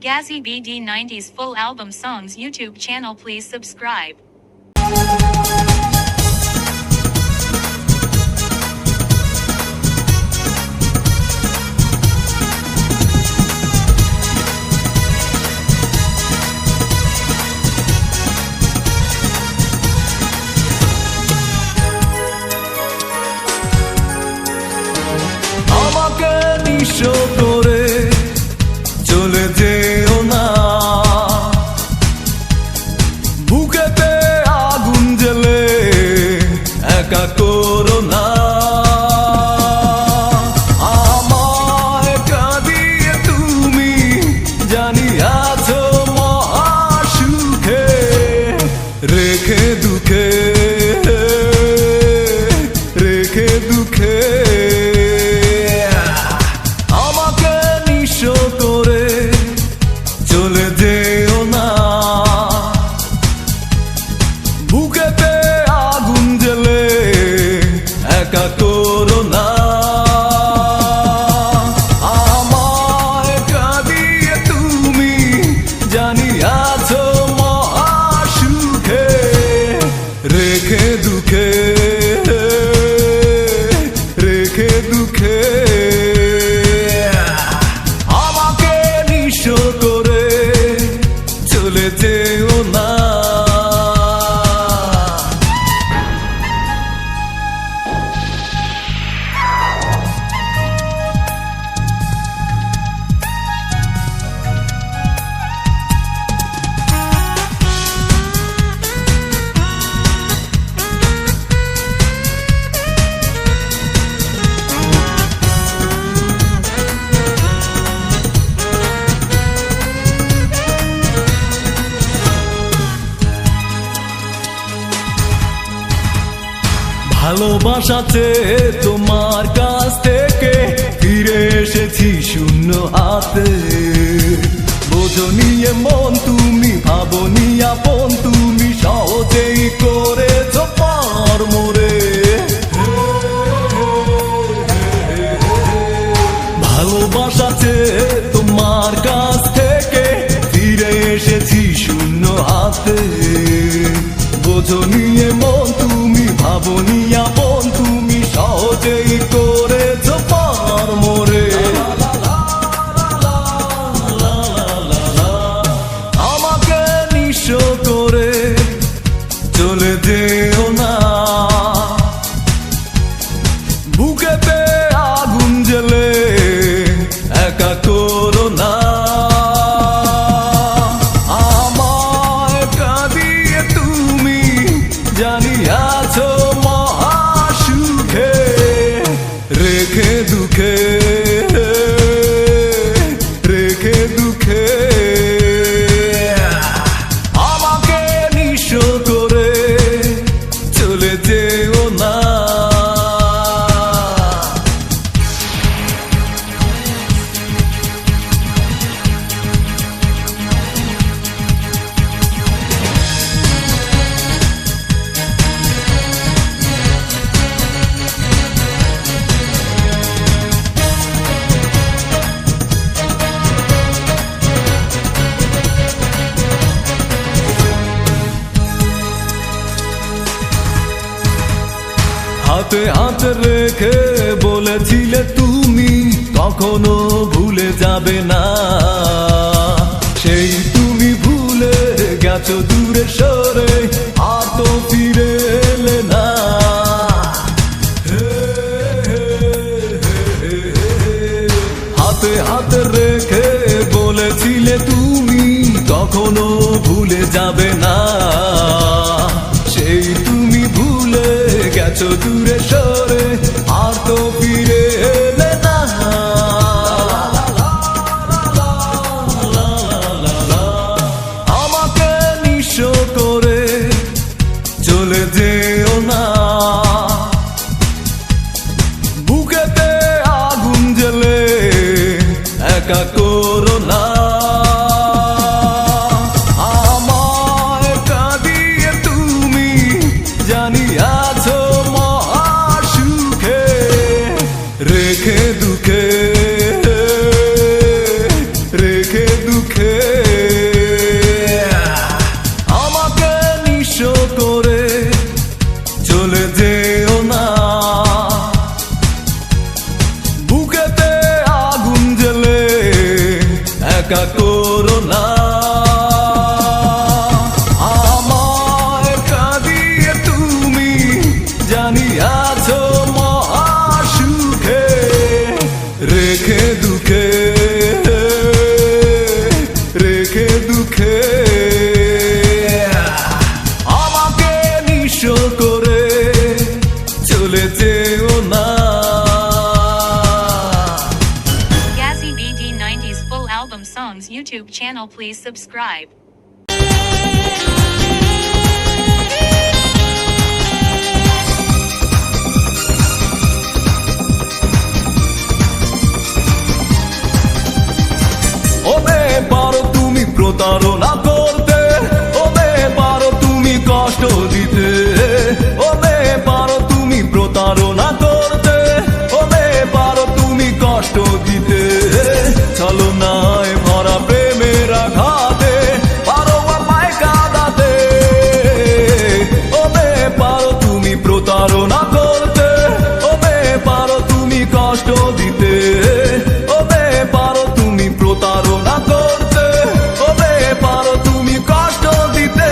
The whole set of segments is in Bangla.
Gazzy BD90's full album songs YouTube channel. Please subscribe. আমাকে নিঃস্ব করে চলে যেও না, বুকেতে আগুন জ্বেলে একা করো না। আমায় কাঁদিয়ে তুমি জানি আছো মহাসুখে, রেখে দুঃখে রেখে দুঃখে আমাকে নিঃস্ব করে চলে যেও না, বুকেতে আগুন জ্বেলে একা করো না। আমায় কাঁদিয়ে তুমি জানি আছো মহাসুখে, রেখে দুঃখে রেখে দুঃখে আমাকে নিঃস্ব করে চলে যেও না। ভালোবাসাতে তোমার কাছ থেকে ফিরে এসেছি শূন্য হাতে, বোঝনি মন তুমি, ভাবনি আপন তুমি, সহজেই করেছ পার মোরে। ভালোবাসাতে তোমার কাছ থেকে ফিরে এসেছি শূন্য হাতে, বোঝনি মন তুমি, ভাবনি আপন তুমি, সহজেই করেছ পার মোরে। আমাকে নিঃস্ব করে চলে যেও না, বুকেতে আগুন জ্বেলে একা করো না। আমায় কাঁদিয়ে তুমি জানি আছো মহাসুখে, রেখে দুঃখে রেখে দুঃখে আমাকে নিঃস্ব করে চলে যেও না। হাতে হাত রেখে বলেছিলে তুমি কখনো ভুলে যাবে না, সেই তুমি ভুলে গেছো দূরে সরে, আর তো ফিরে এলে না। হাতে হাত রেখে বলেছিলে তুমি কখনো ভুলে যাবে না, সেই তুমি ভুলে গেছো দূরে সরে, আর তো ফিরে এলে না। আমাকে নিঃস্ব করে চলে যেও না, বুকেতে আগুন জ্বেলে একা করো না। একা করো না। আমায় কাঁদিয়ে তুমি জানিয়াছো মহাসুখে, রেখে দুঃখে রেখে দুঃখে আমাকে নিঃস্ব করে চলে যেও না। Gazzy BD 90s full album songs YouTube channel, please subscribe. ওবে পারো তুমি প্রতারণা করতে, ওবে পারো তুমি কষ্ট দিতে, ওবে পারো তুমি প্রতারণা করতে, ওবে পারো তুমি কষ্ট দিতে। ছলনায় ভরা প্রেমের আঘাতে পারো আমায় কাঁদাতে, ওবে পারো তুমি প্রতারণা করতে, ওবে পারো তুমি কষ্ট দিতে, ওবে পারো তুমি প্রতারণা করতে, ওবে পারো তুমি কষ্ট দিতে।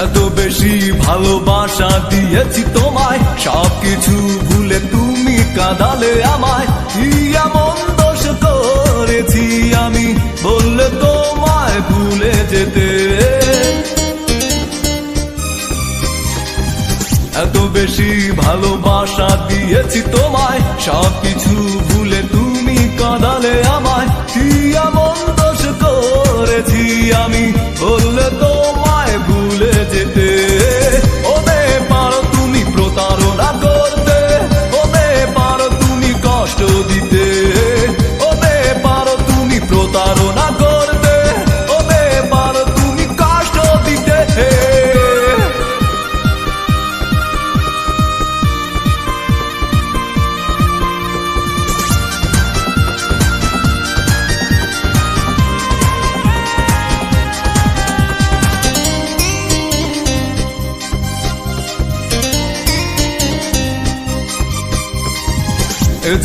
এত বেশি ভালোবাসা দিয়েছি তোমায়, সবকিছু ভুলে তুমি কাঁদালে আমায়। কি এমন দোষ করেছি আমি বললে তোমায় ভুলে যেতে? এত বেশি ভালোবাসা দিয়েছি তোমায়, সবকিছু ভুলে তুমি কাঁদালে আমায়। কি এমন দোষ করেছি আমি বললে তোমায় ভুলে যেতে? ওবে পারো তুমি প্রতারণা করতে, ওবে পারো তুমি কষ্ট দিতে, ওবে পারো তুমি প্রতারণা করতে, ওবে পারো তুমি কষ্ট দিতে।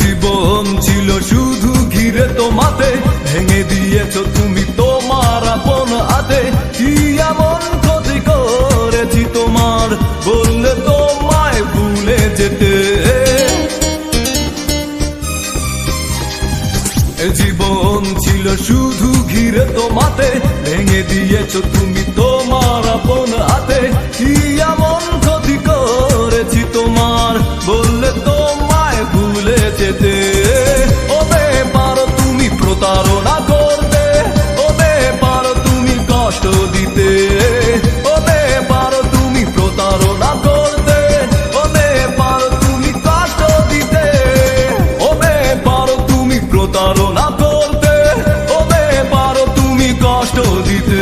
জীবন ছিল শুধু ঘিরে তোমাতে, ভেঙে দিয়েছো তুমি তোমার আপন হাতে। কি এমন ক্ষতি করেছি তোমার বললে তোমায় ভুলে যেতে? জীবন ছিল শুধু ঘিরে তোমাতে, ভেঙে দিয়েছো তুমি তোমার আপন হাতে। কি এমন ক্ষতি করেছি তোমার বললে তোমায় ভুলে যেতে? ওবে পারো তুমি প্রতারণা করতে, ওবে পারো তুমি কষ্ট দিতে, ওবে পারো তুমি প্রতারণা করতে, ওবে পারো তুমি কষ্ট দিতে, ওবে পারো তুমি প্রতারণা করতে, ওবে পারো তুমি কষ্ট দিতে,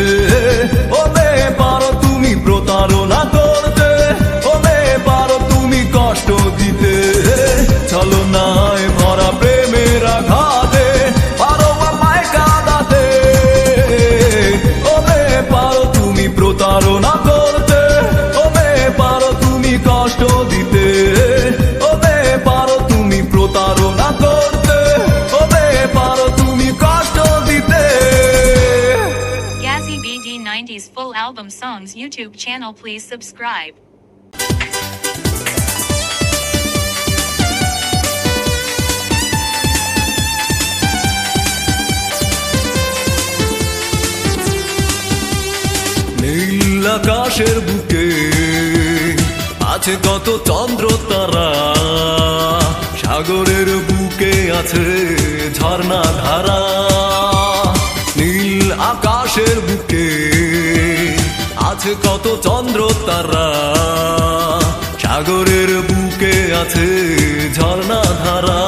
ওবে পারো তুমি প্রতারণা করতে, ওবে পারো তুমি কষ্ট দিতে। ছলনায় ভরা প্রেমের আঘাতে পারো আমায় কাঁদাতে, ওবে পারো তুমি প্রতারণা করতে, ওবে পারো তুমি কষ্ট দিতে, ওবে পারো তুমি প্রতারণা করতে, ওবে পারো তুমি কষ্ট দিতে। Gazzy BD 90s full album songs YouTube channel, please subscribe. নীল আকাশের বুকে আছে কত চন্দ্র তারা, সাগরের বুকে আছে ঝর্ণা ধারা। নীল আকাশের বুকে আছে কত চন্দ্র তারা, সাগরের বুকে আছে ঝর্ণা ধারা।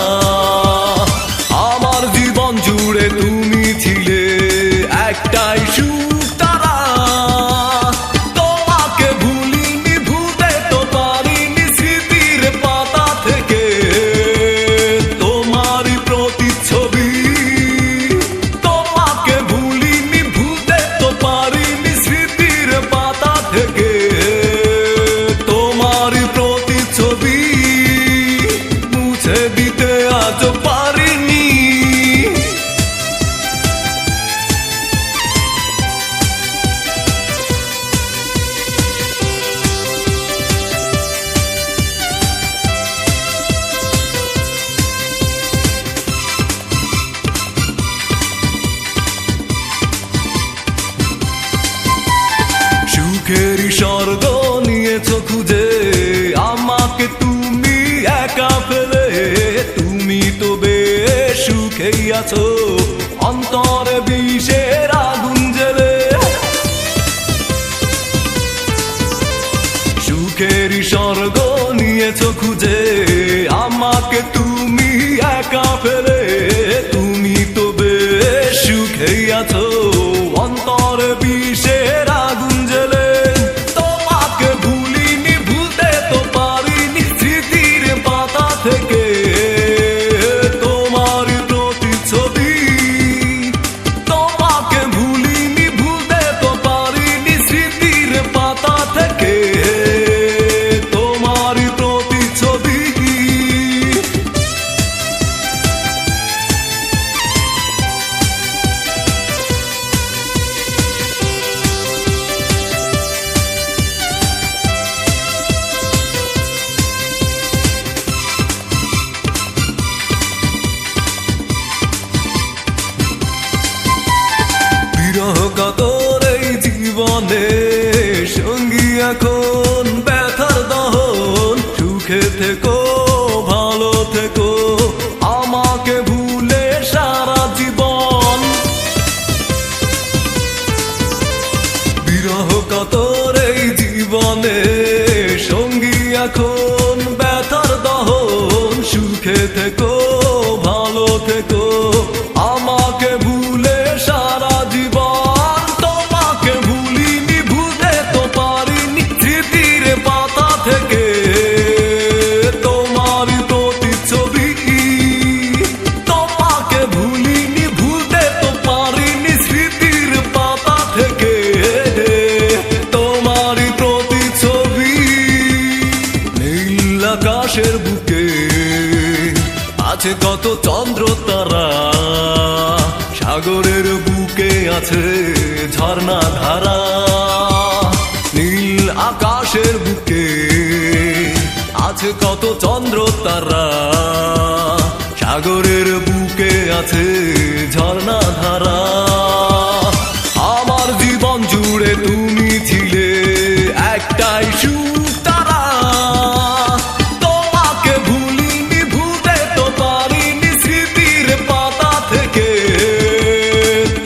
আমার জীবন জুড়ে তুমি ছিলে একটাই সুখ তারা, তোমাকে ভুলিনি, ভুলতে তো পারিনি স্মৃতির পাতা থেকে মুছে দিতে আজ পারিনি। সুখের স্বর্গ নিয়েছো খুঁজে আমাকে তুমি একা ফেলে, তুমি তো বেশ সুখেই আছো অন্তরে বিষের আগুন জ্বেলে। সুখের স্বর্গ নিয়েছো খুঁজে আমাকে তুমি একা ফেলে, তুমি তো বেশ সুখেই আছো অন্তরে বিষের আগুন জ্বেলে। তোমাকে ভুলিনি, ভুলতে তো পারিনি স্মৃতির পাতা থেকে তোমার প্রতিচ্ছবি। তোমাকে ভুলিনি, ভুলতে তো পারিনি স্মৃতির পাতা থেকে তোমার প্রতিচ্ছবি। বিরহ কাতর এই জীবনে সঙ্গী এখন ব্যথার দহন। সুখে থেকো, ভালো থেকো, আমাকে ভুলে সারা জীবন। বিরহ কাতর এই জীবনে সঙ্গী এখন ব্যথার দহন। সুখে থেকো, ভালো থেকো, আমাকে ভুলে সারা জীবন। তোমাকে ভুলিনি, ভুলতে তো পারিনি স্মৃতির পাতা থেকে তোমার প্রতিচ্ছবি। তোমাকে ভুলিনি, ভুলতে তো পারিনি স্মৃতির পাতা থেকে তোমার প্রতিচ্ছবি। নীল আকাশের বুকে আছে কত চন্দ্র তারা, সাগরের বুকে আছে ঝর্ণা ধারা। নীল আকাশের বুকে আছে কত চন্দ্র তারা, সাগরের বুকে আছে ঝর্ণা ধারা। আমার জীবন জুড়ে তুমি ছিলে একটাই সুখ তারা। তোমাকে ভুলিনি, ভুলতে তো পারিনি স্মৃতির পাতা থেকে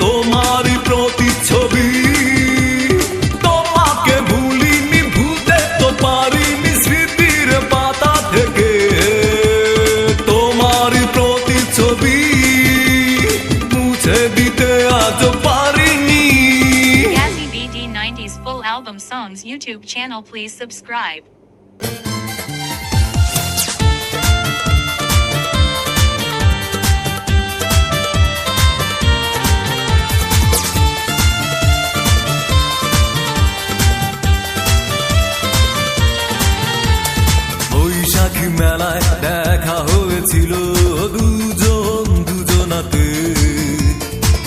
তোমার প্রতিচ্ছবি। তোমাকে ভুলিনি, ভুলতে তো পারিনি স্মৃতির পাতা থেকে তোমার প্রতিচ্ছবি। মুছে দিতে আজ পারিনি। Gazzy BD 90s full album songs YouTube channel, please subscribe. বৈশাখী মেলায় দেখা হয়েছিল দুজন দুজনাতে,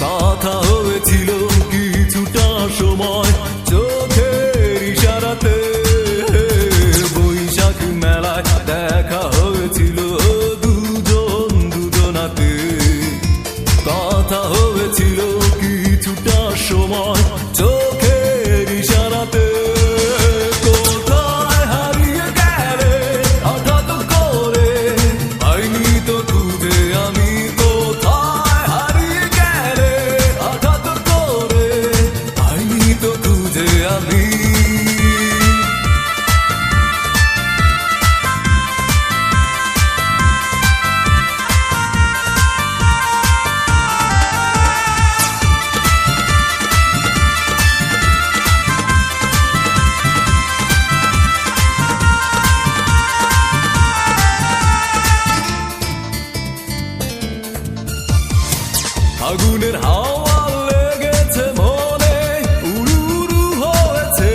কথা হয়েছিল কিছুটা সময় চোখের ইশারাতে। বৈশাখী মেলায় দেখা হয়েছিল দুজন দুজনাতে, কথা হয়েছিল কিছুটা সময় চোখের ইশারাতে। কোথায় হারিয়ে গেলে হঠাৎ করে, পাইনি তো খুঁজে আমি। কোথায় হারিয়ে গেলে হঠাৎ করে, পাইনি তো খুঁজে আমি। আগুনের হাওয়া লেগেছে মনে, উড়ু উড়ু হয়েছে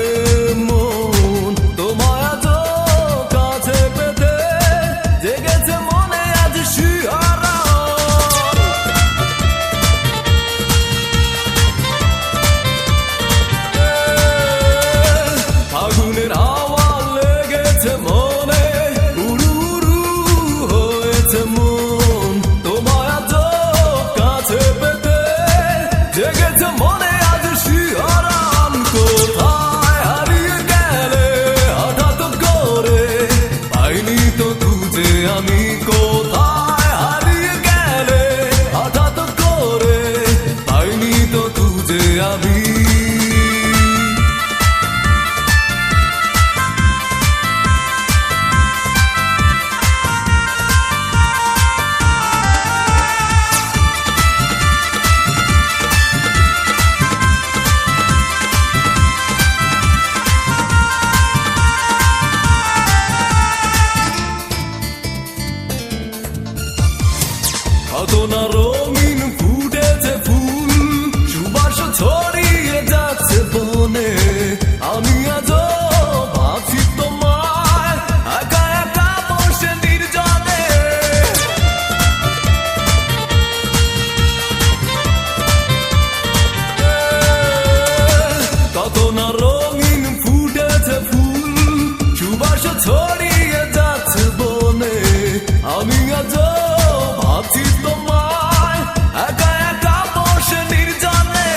মন। তোমায় আজ কাছে পেতে জেগেছে মনে কত না রঙিন ফুটেছে ফুল, সুবাস ছড়িয়ে যাচ্ছে বনে। আমি আজও ভাবছি তোমায় একা একা বসে নির্জনে। কত না রঙিন ফুটেছে ফুল, সুবাস ছড়িয়ে যাচ্ছে বনে। আমি আজও ভাবছি তোমায় একা একা বসে নির্জনে।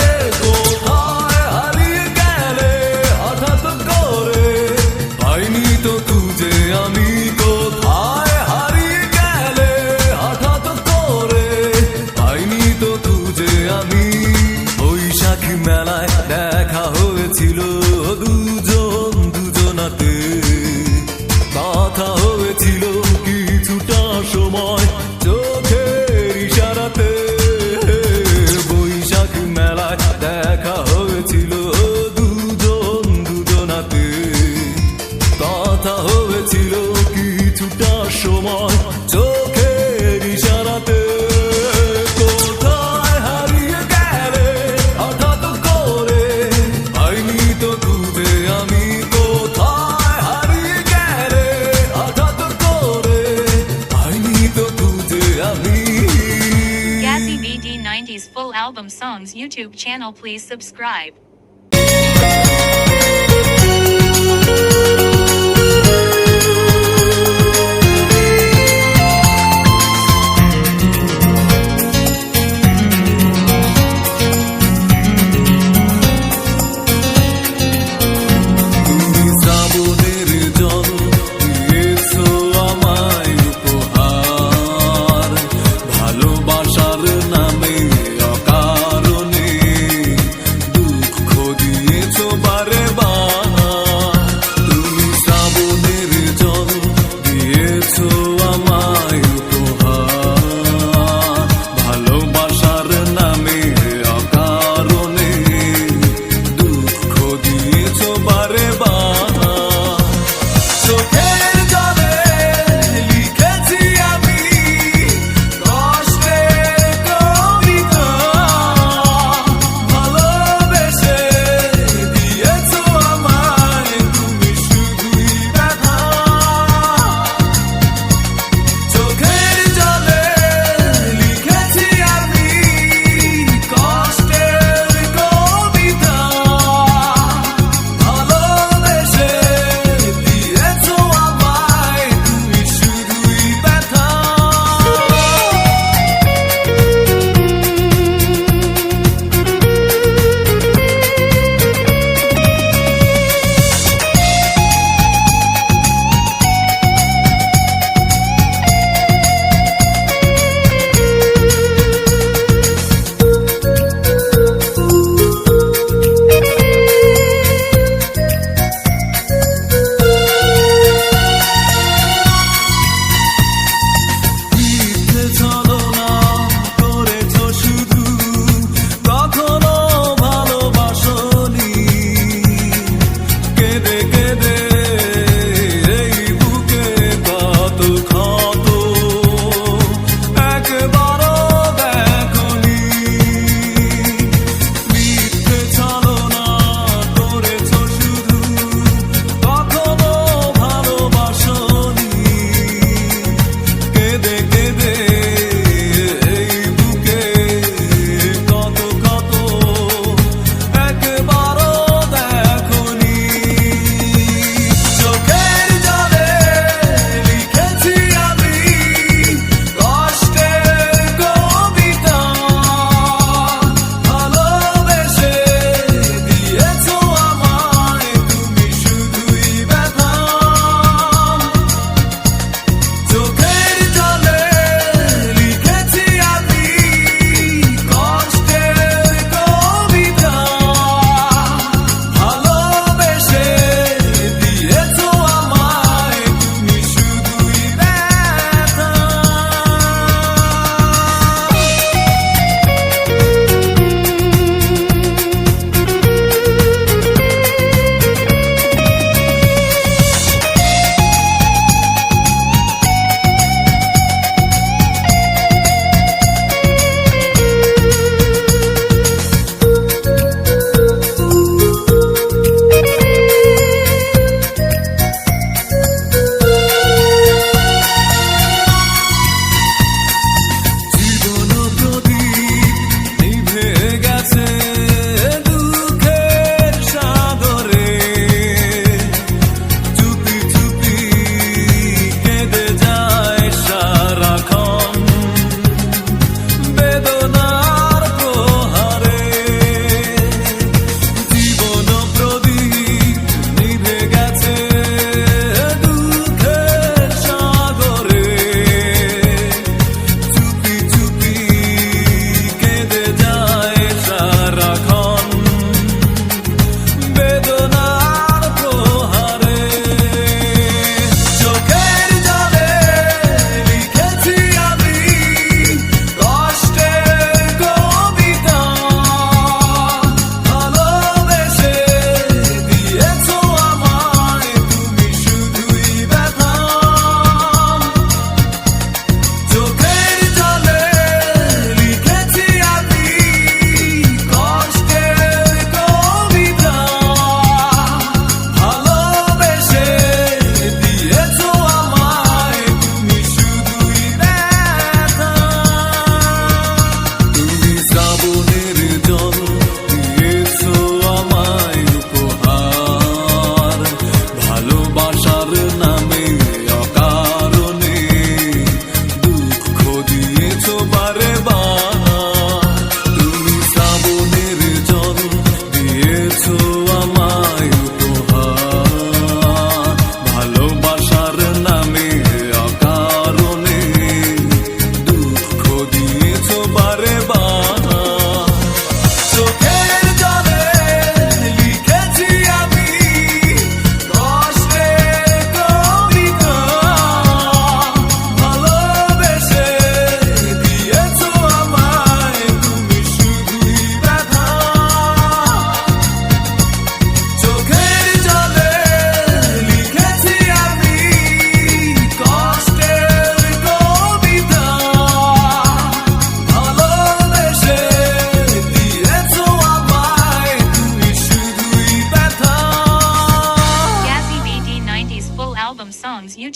কোথায় হারিয়ে গেলে হঠাৎ করে, পাইনি তো খুঁজে আমি। কোথায় হারিয়ে গেলে হঠাৎ করে, পাইনি তো খুঁজে আমি। বৈশাখী মেলায় দেখা হয়েছিল দুজন দুজনাতে, কথা হয়েছিল কিছুটা সময় চোখের ইশারাতে। বৈশাখী মেলায় দেখা হয়েছিল দুজন দুজনাতে, কথা হয়েছিল কিছুটা সময় চোখের ইশারাতে। কোথায় হারিয়ে গেলে হঠাৎ করে, পাইনি তো খুঁজে আমি। কোথায় হারিয়ে গেলে হঠাৎ করে, পাইনি তো খুঁজে আমি। Gazi BD 90s full album songs YouTube channel, please subscribe. তুমি শ্রাবণের জল দিয়েছো আমায় উপহার, ভালোবাসার নামে অকারণে দুঃখ দিয়েছো বারে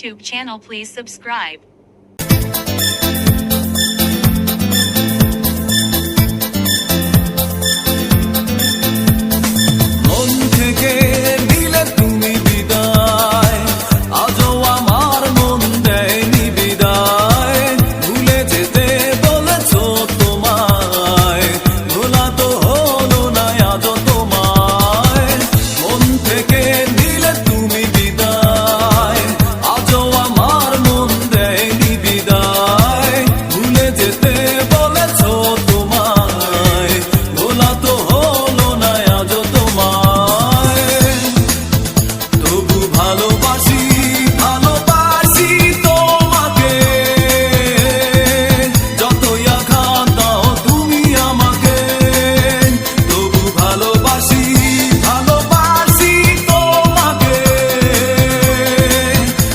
YouTube channel, please subscribe. মন থেকে নিলে তুমি বিদায়, আজও আমার মন দেয়নি বিদায়। ভুলে যেতে বলেছো তোমায়, ভোলা তো হলো না আজও তোমায়। মন থেকে নিলে তুমি বিদায়, আজও আমার মন দেয়নি বিদায়। ভুলে যেতে বলেছো তোমায়, ভোলা তো হলো না আজও তোমায়। তবু ভালোবাসি ভালোবাসি তোমাকে, যতই আঘাত দাও তুমি আমাকে। তবু ভালোবাসি ভালোবাসি তোমাকে,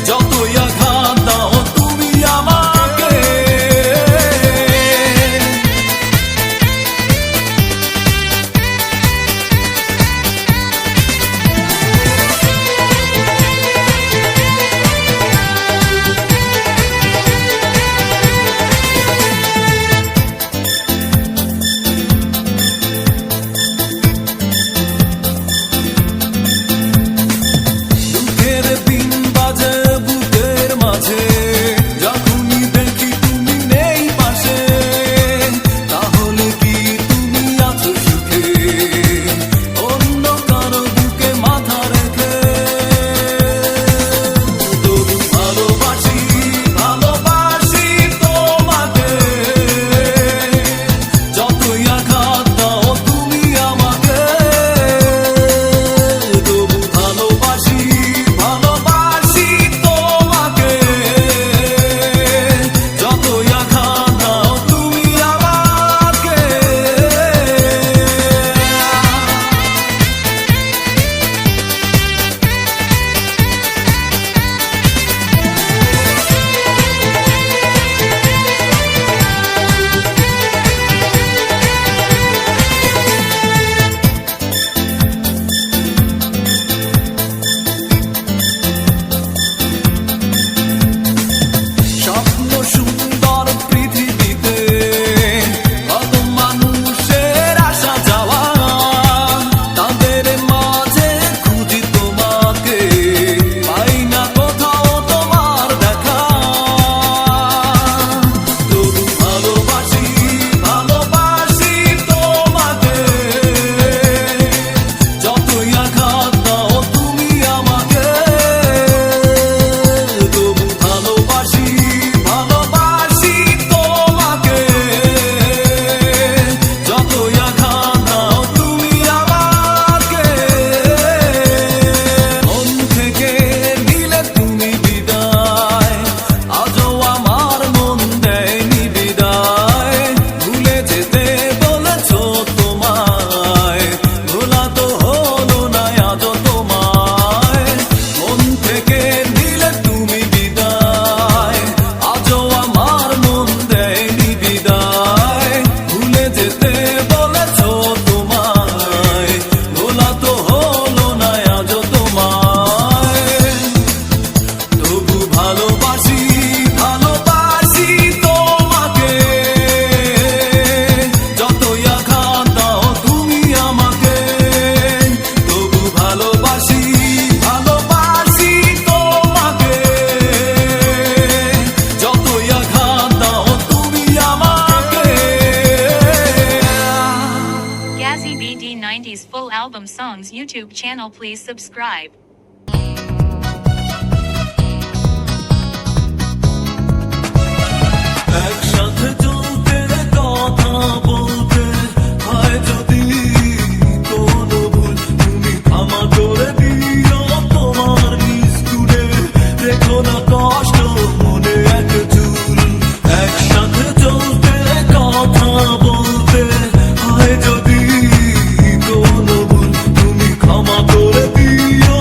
যতই আঘাত দাও তুমি আমাকে। দুঃখের দিন বাজে বুকের মাঝে, যখনই দেখি তুমি নেই পাশে। তাহলে কি তুমি আছো সুখে, অন্য কারো বুকে মাথা রেখে? তবু ভালোবাসি ভালোবাসি তোমাকে, যতই আঘাত দাও তুমি আমাকে। তবু ভালোবাসি ভালোবাসি তোমাকে, যতই আঘাত দাও তুমি আমাকে। স্বপ্ন সুন্দর পৃথিবীতে কত মানুষের আসা যাওয়া, তাদের মাঝে খুঁজি তোমাকে, পাই না কোথাও তোমার দেখা। তবু ভালোবাসি ভালোবাসি তোমাকে, যতই আঘাত দাও তুমি আমাকে। তবু ভালোবাসি ভালোবাসি তোমাকে, যতই আঘাত দাও তুমি আমাকে। মন থেকে নিলে তুমি বিদায়, আজও আমার মন দেয়নি বিদায়। ভুলে যেতে বলেছো তোমায়, ভোলা তো হলো না আজও তোমায়। মন থেকে নিলে তুমি বিদায়, আজও আমার মন দেয়নি বিদায়। ভুলে যেতে বলেছো তোমায়, ভোলা তো হলো না আজও তোমায়। তবু ভালোবাসি ভালোবাসি তোমাকে, যতই আঘাত দাও তুমি আমাকে। তবু ভালোবাসি ভালোবাসি তোমাকে, যতই আঘাত দাও তুমি আমাকে। Gazzy BD90's full album songs YouTube channel, please subscribe. একসাথে চলতে কথা বলতে হয় যদি কোনো ভুল, তুমি ক্ষমা করে দিও তোমার নিষ্ঠুরে। রেখো না কষ্ট মনে এক চুল। একসাথে চলতে কথা বলতে হয় যদি কোনো ভুল, তুমি ক্ষমা করে দিও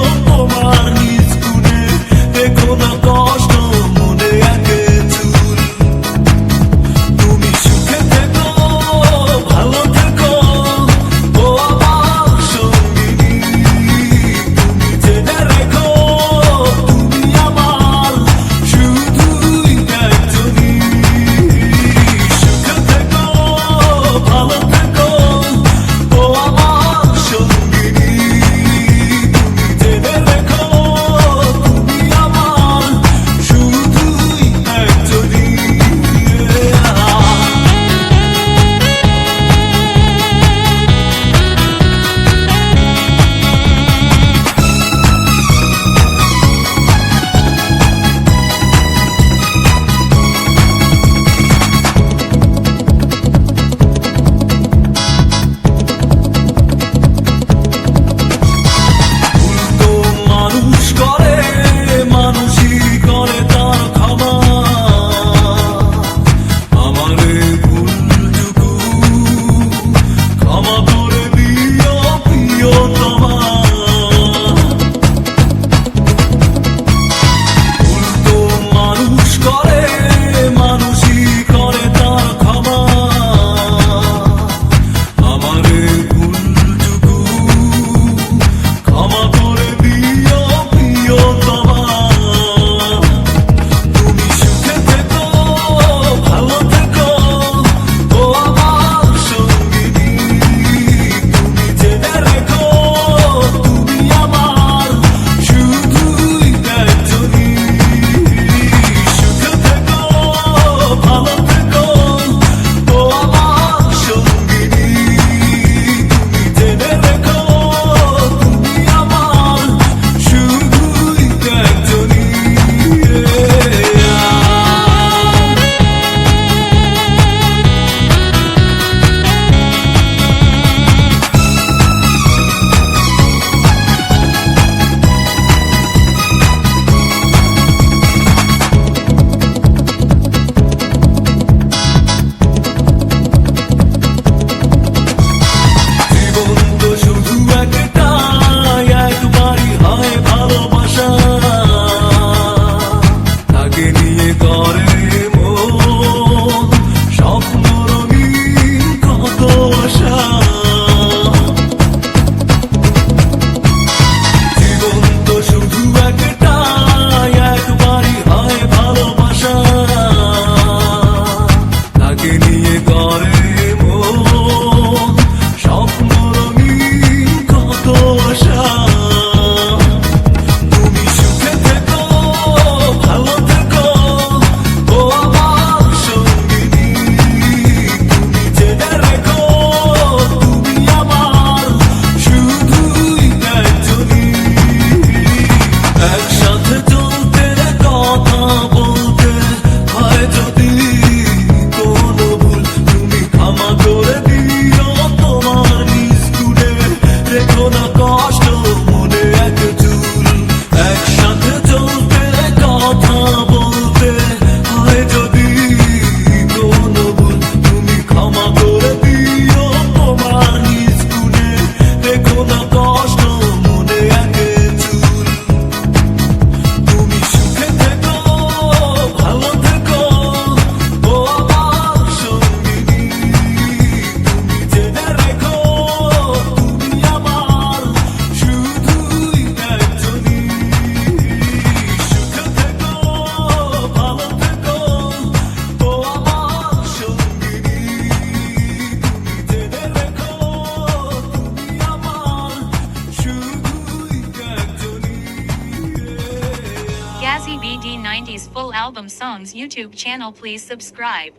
album songs YouTube channel, please subscribe.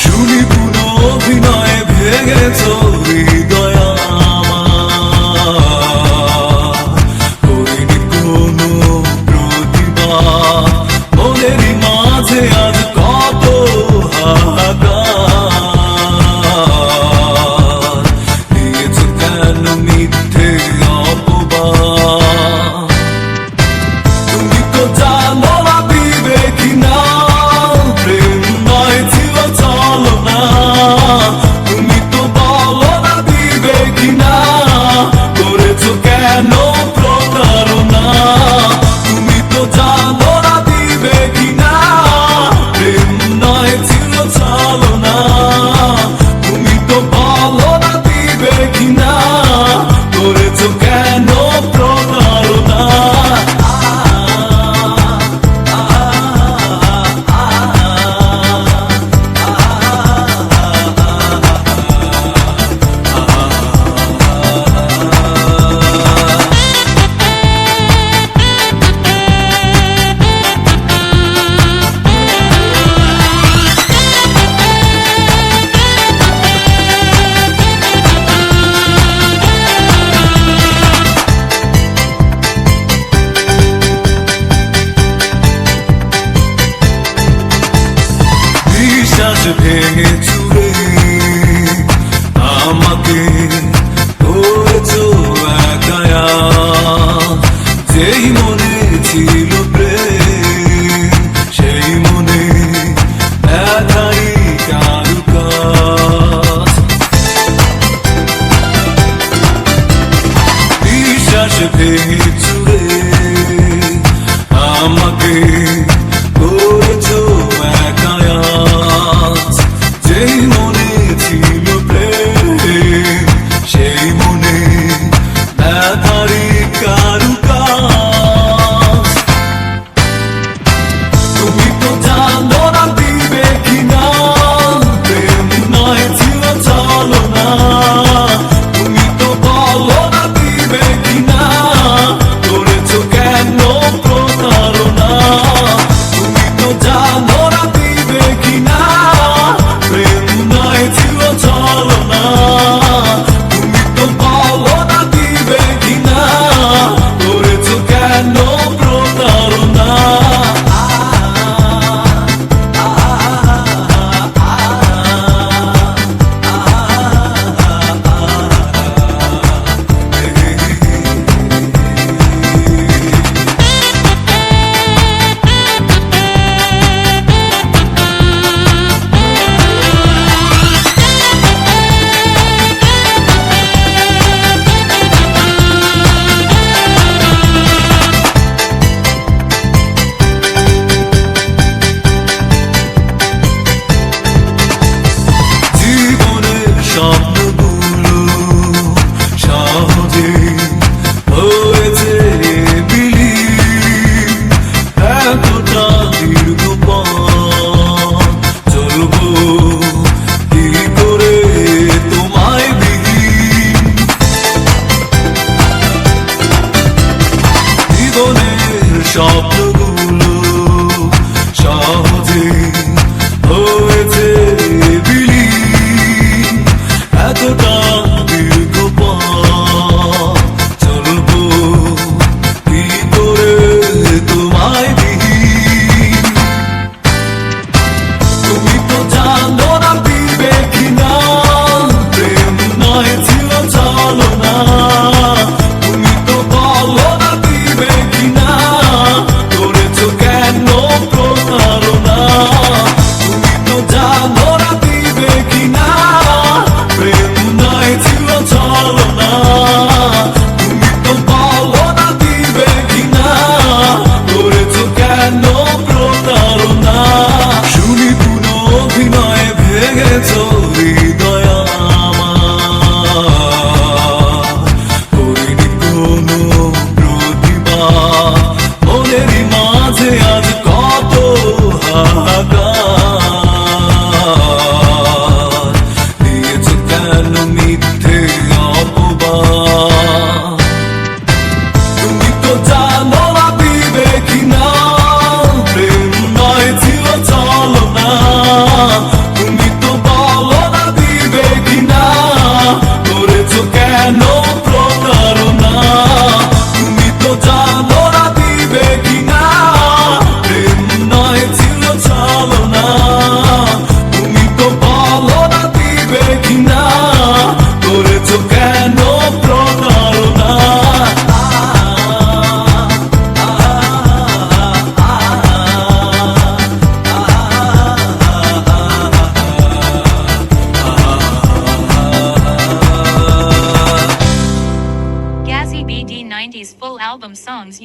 শুনি পুরো অভিনয়ে ভেঙেছ হৃদয় আমার, করিনি কোনো প্রতিবাদ, মনেরই মাঝে আজ কত হাহাকার, দিয়েছ কেন মিথ্যে অপবাদ। তুমি তো জানো না দিবে কিনা, প্রেম নয় ছিল ছলনা। তুমি তো বলো না দিবে কিনা, করেছো কেন প্রতারণা। তুমি তো জানো না দিবে কিনা, প্রেম নয় ছিল ছলনা। তুমি তো বলো না দিবে কিনা, করেছো কেন প্রতারণা। বিশ্বাস ভেঙে চুরে আমাকে করেছো একায়া, যেই মনে ছিল প্রেম সেই মনে ব্যথাই কারুকাজ। বিশ্বাস ভেঙে চুরে আমাকে করেছো একায়া, যেই মনে ছিল প্রেম সেই মনে ব্যথারি কারুকাজ। তুমি তো জানো না দিবে কিনা, প্রেম নয় ছিল ছলনা। তুমি তো বলো না দিবে কিনা, করেছো কেন প্রতারণা। তুমি তো জানো না দিবে কিনা, প্রেম নয় ছিল ছলনা। তুমি তো বলো না দিবে কিনা, করেছো কেন প্রতারণা। জীবনের স্বপ্নগুলো সহজে হয়েছে বিলীন, এতটা দীর্ঘ পথ চলবো কি করে তোমায় বিহীন। জীবনের স্বপ্নগুলো সহজে হয়েছে বিলীন, এতটা দীর্ঘ পথ চলবো কি করে তোমায় বিহীন। তুমি তো জানো না দিবে কিনা, প্রেম নয় ছিল ছলনা। তুমি তো বলো না দিবে কিনা, করেছো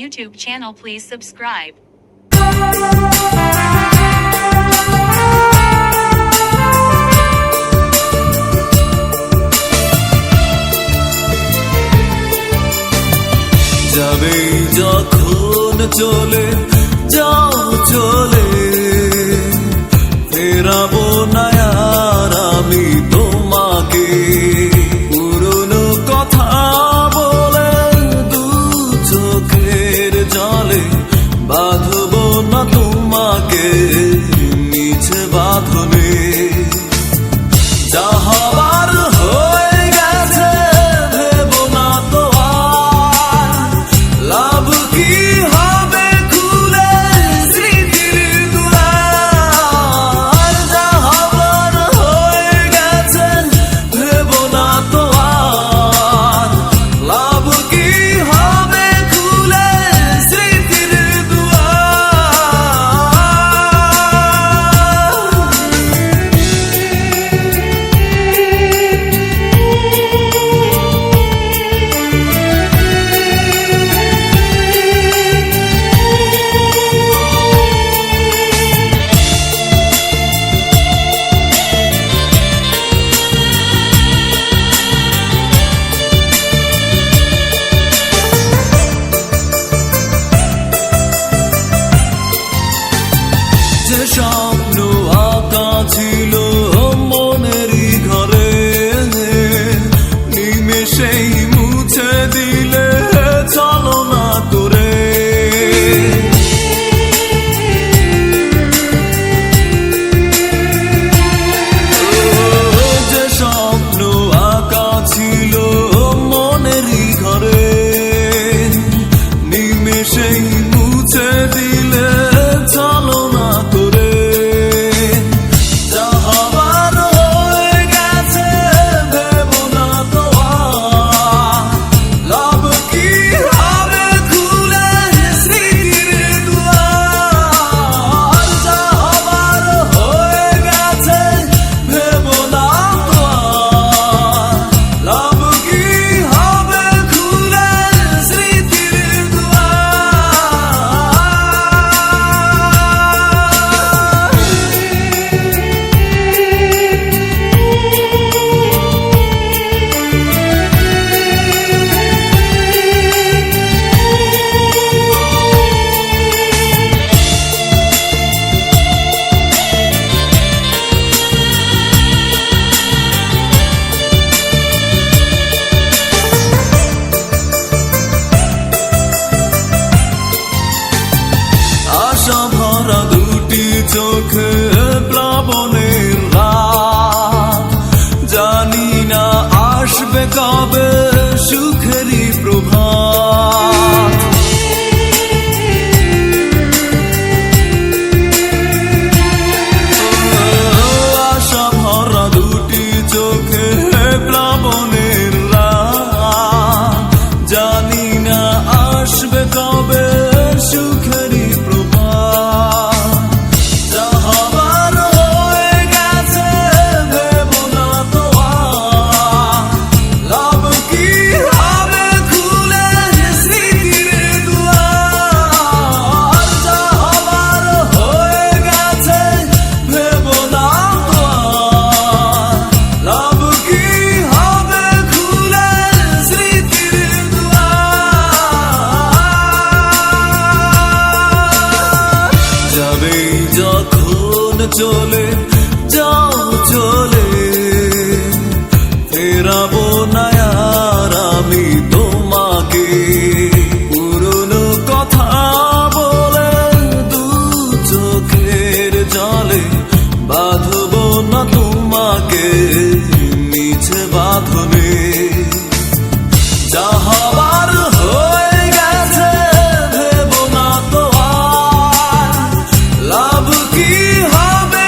YouTube channel, please subscribe. যাবে যখন চলে যাও চলে ফেরাবো না আর আমি তোমাকে পুরনো কথা বলে দু চোখের জলে বাঁধবো না তোমাকে নিচে বাঁধনে যা হবার হয়ে গেছে ভেবো না তো আর লাভ কি হবে খুলে স্মৃতির দুয়ার যা হবার হয়ে গেছে ভেবো না তো আর লাভ কি হবে খুলে স্মৃতির যে স্বপ্ন আঁকা ছিল মনেরই ঘরে নিমেষেই মুছে দিলে চলো না করে যে স্বপ্ন আঁকা ছিল মনেরই ঘরে নিমেষেই মুছে দিলে চলো না করে যা হবার হয়ে গেছে ভেবো না তো আর লাভ কি হবে খুলে স্মৃতির দুয়ার যা হবার হয়ে গেছে ভেবো না তো আর লাভ কি হবে খুলে স্মৃতির দুয়ার আশা ভরা দুটি চোখে প্লাবনের রাত জানি না আসবে কবে সুখেরই প্রভাত আশা ভরা দুটি চোখে প্লাবনের রাত জানি না আসবে কবে সুখেরই প্রভাত যা হবার হয়ে গেছে ভেবো না তো আর লাভ কি হবে খুলে স্মৃতির দুয়ার যা হবার হয়ে গেছে ভেবো না তো আর লাভ কি হবে খুলে স্মৃতির দুয়ার যাবে যখন চলে যাও চলে ফেরাবো না আর আমি তোমাকে পুরনো কথা বলে দু চোখের জলে বাঁধবো না তোমাকে নিচে বাঁধনে যা হবার হয়ে গেছে ভেবো না তো আর লাভ কি হবে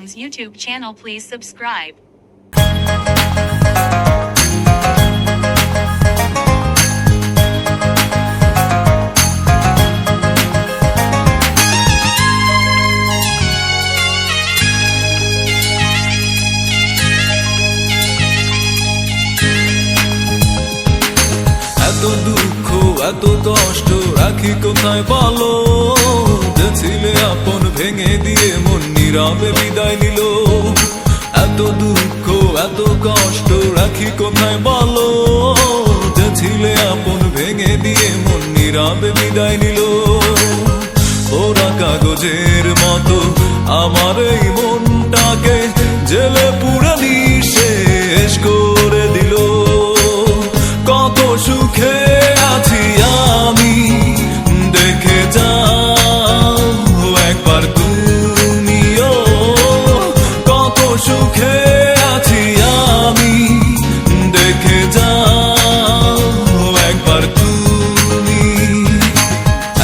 Songs YouTube channel, please subscribe. এত দুঃখ এত কষ্ট রাখি কোথায় বলো, যে ছিলে আপন ভেঙে দিয়ে মন নীরবে বিদায় নিল। এত দুঃখ এত কষ্ট রাখি কোথায় বলো, যে ছিলে আপন ভেঙে দিয়ে মন নীরবে বিদায় নিল। ওরা কাগজের মতো আমার এই মনটাকে জেলে পুরে নিঃশেষ করে দিল। কত সুখে আছি আমি দেখে যাও একবার তুমিও, কত সুখে আছি আমি দেখে যাও একবার তুমি।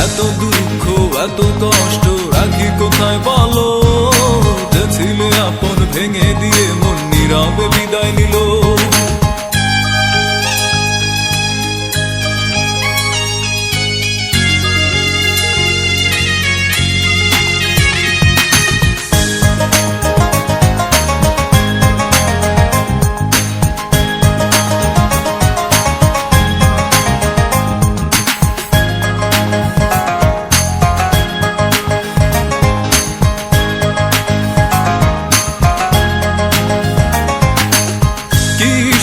এত দুঃখ এত কষ্ট রাখি কোথায় বলো, যে ছিলে আপন ভেঙে দিয়ে মন নীরবে বিদায় নিল।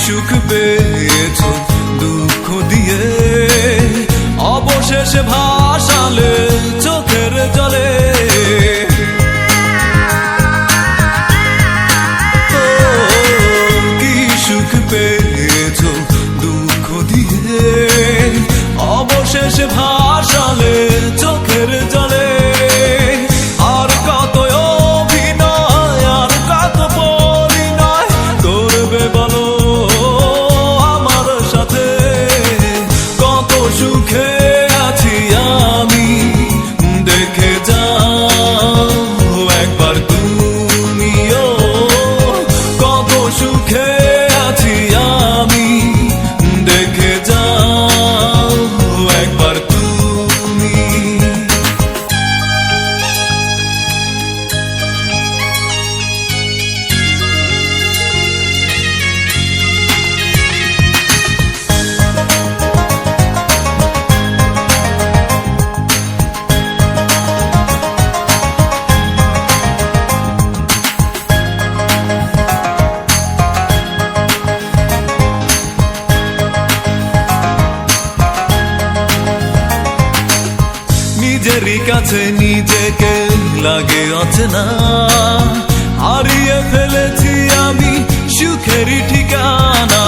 সুখ পেয়েছো দুঃখ দিয়ে, অবশেষে ভাসালে চোখের জলে। কি সুখ পেয়েছো দুঃখ দিয়ে, অবশেষে ভাসালে চোখের জলে। আর কত অভিনয় আর কত পরিণয় করবে বলো সুখে আছি আমি দেখে যাও একবার তুমিও, কত সুখে আছি আমি দেখে যাও একবার তুমি। নিজেরই কাছে নিজেকে লাগে অচেনা, হারিয়ে ফেলেছি আমি সুখেরই ঠিকানা।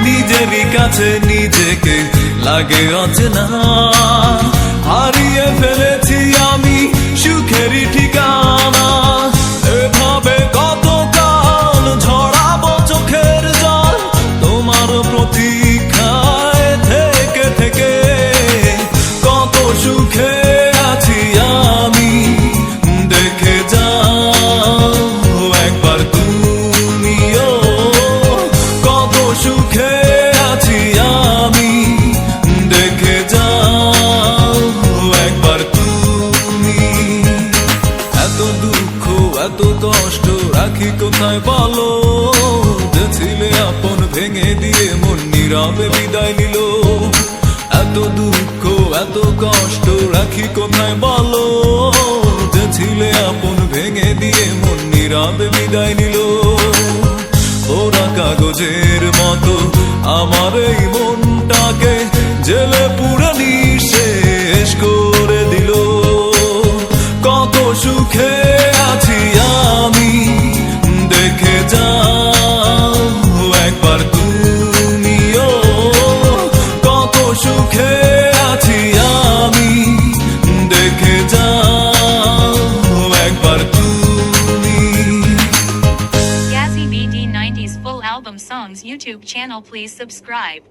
নিজেরই কাছে নিজেকে লাগে অচেনা, হারিয়ে ফেলেছি আমি সুখেরই ঠিকানা। এভাবে কতকাল ঝরাবো চোখের জল তোমার প্রতীক্ষায় থেকে থেকে, কত সুখে আছি আমি দেখে যাও একবার তুমিও, কত সুখে আছি আমি দেখে যাও একবার তুমি। এত দুঃখ এত কষ্ট রাখি কোথায় বলো, যে ছিলে আপন ভেঙে দিয়ে মন নীরবে বিদায় নিল। এত দুঃখ এত কষ্ট রাখি কোথায় বলো, যে ছিলে আপন ভেঙে দিয়ে মন নীরবে বিদায় নিল। ওরা কাগজের মতো আমার এই মনটাকে জেলে পুরে নিঃশেষ করে দিল। কত সুখে আছি আমি দেখে যাও একবার তুমিও, কত সুখে আছি আমি দেখে যাও একবার তুমি। Gazi BD90's full album songs YouTube channel, please subscribe.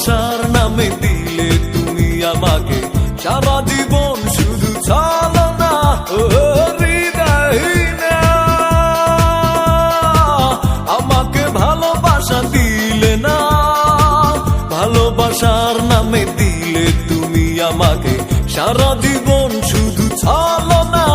ভালোবাসার নামে দিলে তুমি আমাকে সারা জীবন শুধু ছলনা ও হৃদয়হীনা আমাকে ভালোবাসা দিলে না ভালোবাসার নামে দিলে তুমি আমাকে সারা জীবন শুধু ছলনা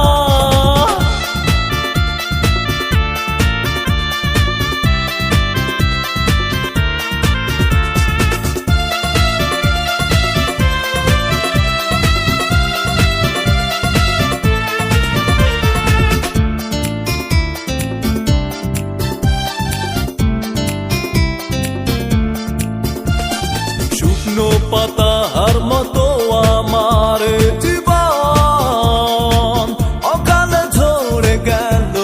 শুকনো পাতার মতো আমার জীবন অকালে ঝরে গেল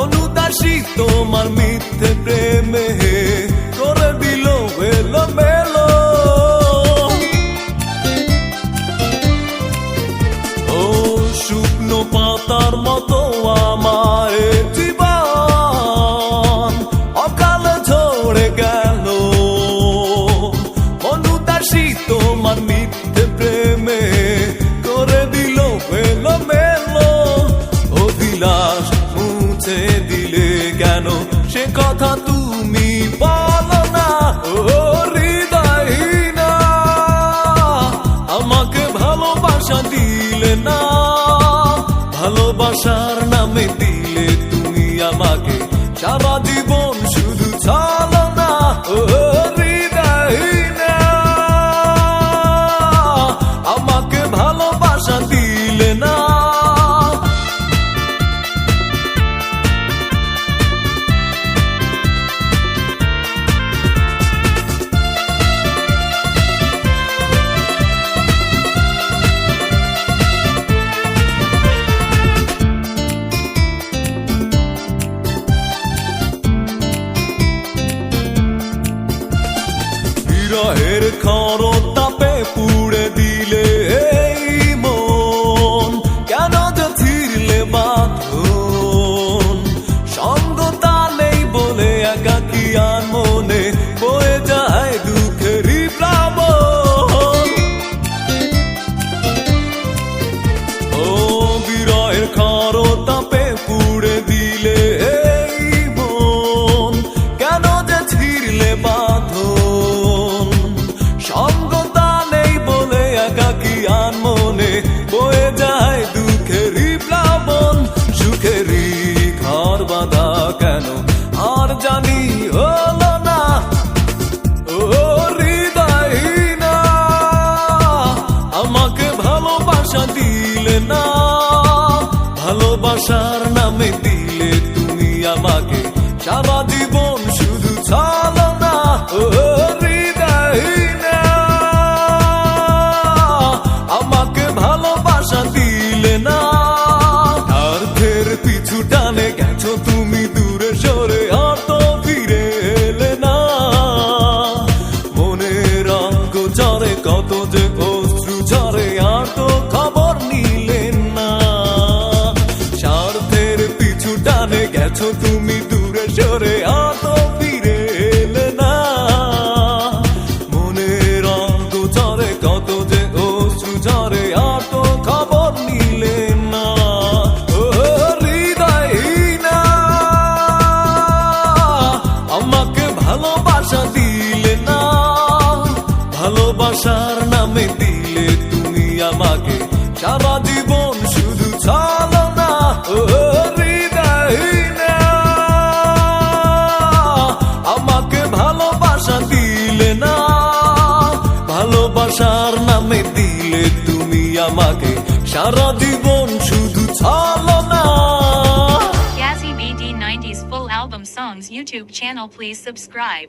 অনুদাসী তোমার মিথ্যে প্রেমে করে দিল এলোমেলো ও শুকনো পাতার মতো আমার জীবন অকালে ঝরে গেল তোমার মিথ্যে প্রেমে করে দিল এলোমেলো অভিলাষ মুছে দিলে কেন সে কথা তুমি বলো না ও হৃদয়হীনা আমাকে ভালোবাসা দিলে না ভালোবাসার নামে দিলে তুমি আমাকে সারা জীবন শুধু ছলনা ও হৃদয়হীনা আমাকে ভালোবাসা দিলে না বিরহের খরতাপে পুড়ে দিলে এই মন কেন যে ছিড়লে বাঁধন সঙ্গতা নেই বলে একাকী আর মনে বয়ে যায় দুঃখেরই প্লাবন ও বিরহের খরতাপে পুড়ে দিলে এই মন কেন যে ছিড়লে বাঁধন সঙ্গতা নেই বলে একাকী আর মনে বয়ে যায় দুঃখেরই প্লাবন সুখেরই ঘর বাঁধা কেন আর জানি হলো না ও হৃদয়হীনা আমাকে ভালোবাসা দিলে না ভালোবাসার নামে দিলে তুমি আমাকে সারা জীবন শুধু ছলনা ও হৃদয়হীনা আমাকে ভালোবাসা দিলে না অর্থের পিছু টানে গেছো তুমি দূরে সরে আর তো ফিরে এলে না মনের অঙ্গ ঝরে কত যে অশ্রু ঝরে আর তো খবর নিলেন না স্বার্থের পিছু টানে গেছো তুমি দূরে সরে আর তো ফিরে এলে না মনের অঙ্গ ঝরে কত যে অশ্রু ঝরে আর তো খবর নিলেন না ও হৃদয়হীনা আমাকে ভালোবাসা দিলে না ভালোবাসার নামে দিলে তুমি আমাকে সারা জীবন শুধু ছলনা ও হৃদয়হীনা আমাকে ভালোবাসা দিলে না ভালোবাসার নামে দিলে তুমি আমাকে সারা জীবন শুধু ছলনা Gazzy BD 90s full album songs YouTube channel, please subscribe.